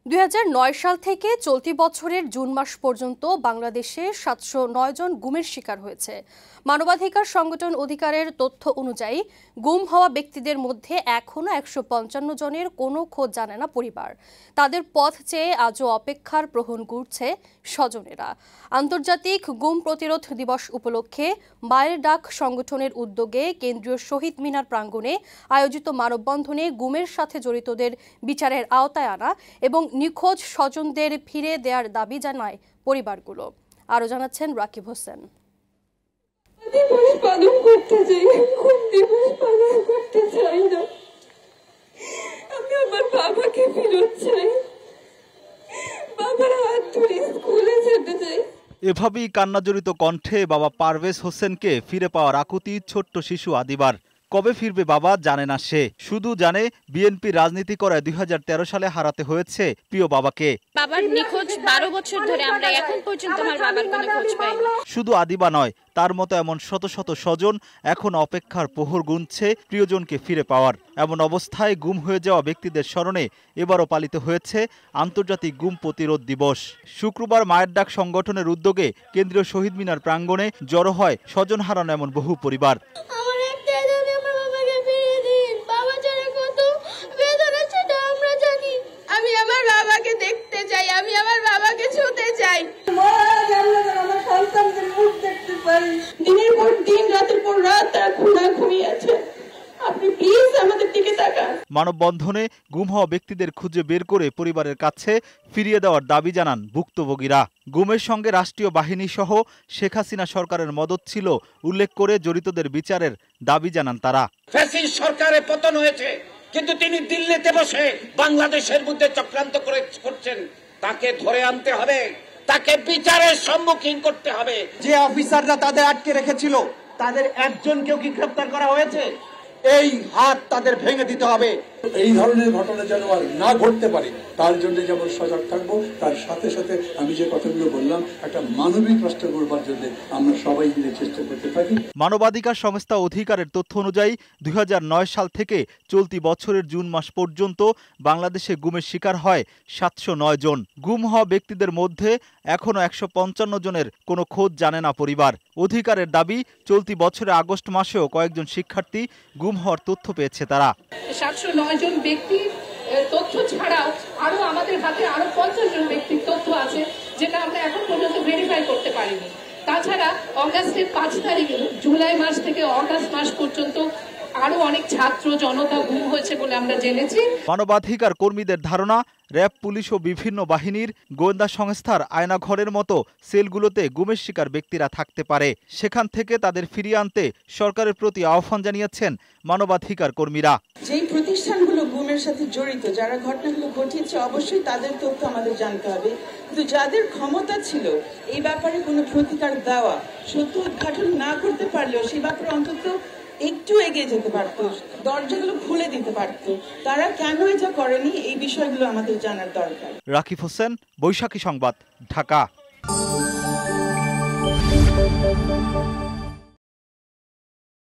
2009 সাল থেকে চলতি বছরের জুন মাস পর্যন্ত বাংলাদেশে 709 জন গুমের শিকার হয়েছে। মানবাধিকার সংগঠন অধিকারের তথ্য অনুযায়ী গুম হওয়া ব্যক্তিদের মধ্যে এখনো 155 জনের কোনো খোঁজ জানে না পরিবার। তাদের পথ চেয়ে আজও অপেক্ষার প্রহর গুনছে স্বজনেরা। আন্তর্জাতিক গুম প্রতিরোধ দিবস উপলক্ষে মায়ের ডাক সংগঠনের উদ্যোগে কেন্দ্রীয় শহীদ মিনার প্রাঙ্গণে আয়োজিত মানববন্ধনে গুমের সাথে জড়িতদের বিচারের আওতায় আনা এবং নিখোঁজ স্বজনদের ফিরে দেওয়ার দাবি জানায় পরিবারগুলো। আরো জানাচ্ছেন রাকিব হোসেন। এভাবেই কান্নাজড়িত কণ্ঠে বাবা পারভেজ হোসেনকে ফিরে পাওয়ার আকুতি ছোট্ট শিশু আদিবার। কবে ফিরবে বাবা জানে না সে, শুধু জানে বিএনপি রাজনীতি করায় 2013 সালে হারাতে হয়েছে প্রিয় বাবাকে। বাবার নিখোঁজ 12 বছর ধরে আমরা এখন পর্যন্ত আমার বাবার কোনো খোঁজ পাইনি। শুধু আদিবা নয়, তার মতো এমন শত শত স্বজন এখন অপেক্ষার প্রহর গুনছে প্রিয়জনকে ফিরে পাওয়ার। এমন অবস্থায় গুম হয়ে যাওয়া ব্যক্তিদের স্মরণে এবারও পালিত হয়েছে আন্তর্জাতিক গুম প্রতিরোধ দিবস। শুক্রবার মায়ের ডাক সংগঠনের উদ্যোগে কেন্দ্রীয় শহীদ মিনার প্রাঙ্গণে জড়ো হয় স্বজন হারানো এমন বহু পরিবার। দিনের পর দিন রাতের পর রাত তারা ঘুমিয়ে আছে। আপনি প্লিজ আমাদের দিকে তাকান। মানববন্ধনে গুম হওয়া ব্যক্তিদের খুঁজে বের করে পরিবারের কাছে ফিরিয়ে দেওয়ার দাবি জানান ভুক্তভোগীরা। গুমের সঙ্গে রাষ্ট্রীয় বাহিনী সহ শেখ হাসিনা সরকারের মদত ছিল উল্লেখ করে জড়িতদের বিচারের দাবি জানান তারা। ফ্যাসিস্ট সরকারের পতন হয়েছে, কিন্তু তিনি দিল্লিতে বসে বাংলাদেশের মধ্যে চক্রান্ত করছেন। তাকে ধরে আনতে হবে, তাকে বিচারের সম্মুখীন করতে হবে। যে অফিসাররা তাদের আটকে রেখেছিল তাদের একজনকেও কি গ্রেফতার করা হয়েছে? এই হাত তাদের ভেঙে দিতে হবে। এই ধরনের ঘটনা যেন আর না ঘটতে পারে তার জন্য যেমন সজাগ থাকবো, তার সাথে সাথে আমি যে কথাগুলো বললাম একটা মানবিক রাষ্ট্র গড়বার জন্য আমরা সবাই মিলে চেষ্টা করতে থাকি। মানবাধিকার সংস্থা অধিকারের তথ্য অনুযায়ী 2009 সাল থেকে চলতি বছরের জুন মাস পর্যন্ত বাংলাদেশে গুমের শিকার হয় 709 জন। গুম হওয়া ব্যক্তিদের মধ্যে এখনো 155 জনের কোনো খোঁজ জানে না পরিবার। অধিকারের দাবি, চলতি বছরের আগস্ট মাসেও কয়েকজন শিক্ষার্থী গুম হওয়ার তথ্য পেয়েছে তারা। 709 জন ব্যক্তি তথ্য ছাড়াও আরো আমাদের হাতে আরো 50 জন ব্যক্তির তথ্য আছে, যেটা আমরা এখন পর্যন্ত ভেরিফাই করতে পারিনি। তাছাড়া অগাস্টের 5 তারিখ, জুলাই মাস থেকে অগাস্ট মাস পর্যন্ত আরো অনেক ছাত্র জনতা গুম হয়েছে বলে আমরা জেনেছি। মানবাধিকার কর্মীদের ধারণা, র্যাব, পুলিশ ও বিভিন্ন বাহিনীর গোয়েন্দা সংস্থার আয়নাঘরের মতো সেলগুলোতে গুমের শিকার ব্যক্তিরা থাকতে পারে। সেখান থেকে তাদের ফিরিয়ে আনতে সরকারের প্রতি আহ্বান জানিয়েছেন মানবাধিকার কর্মীরা। যেই প্রতিষ্ঠানগুলো গুমের সাথে জড়িত, যারা ঘটনাগুলো ঘটিয়েছে, অবশ্যই তাদের তথ্য আমাদের জানতে হবে। কিন্তু যাদের ক্ষমতা ছিল এই ব্যাপারে কোনো প্রতিকার দেওয়া, সত্য উদ্ঘাটন না করতে পারলেও সেই ব্যাপারে অন্তত একটু এগিয়ে যেতে পারত, দরজাগুলো খুলে দিতে পারত, তারা কেন এটা করেনি এই বিষয়গুলো আমাদের জানার দরকার। রাকিব হোসেন, বৈশাখী সংবাদ, ঢাকা।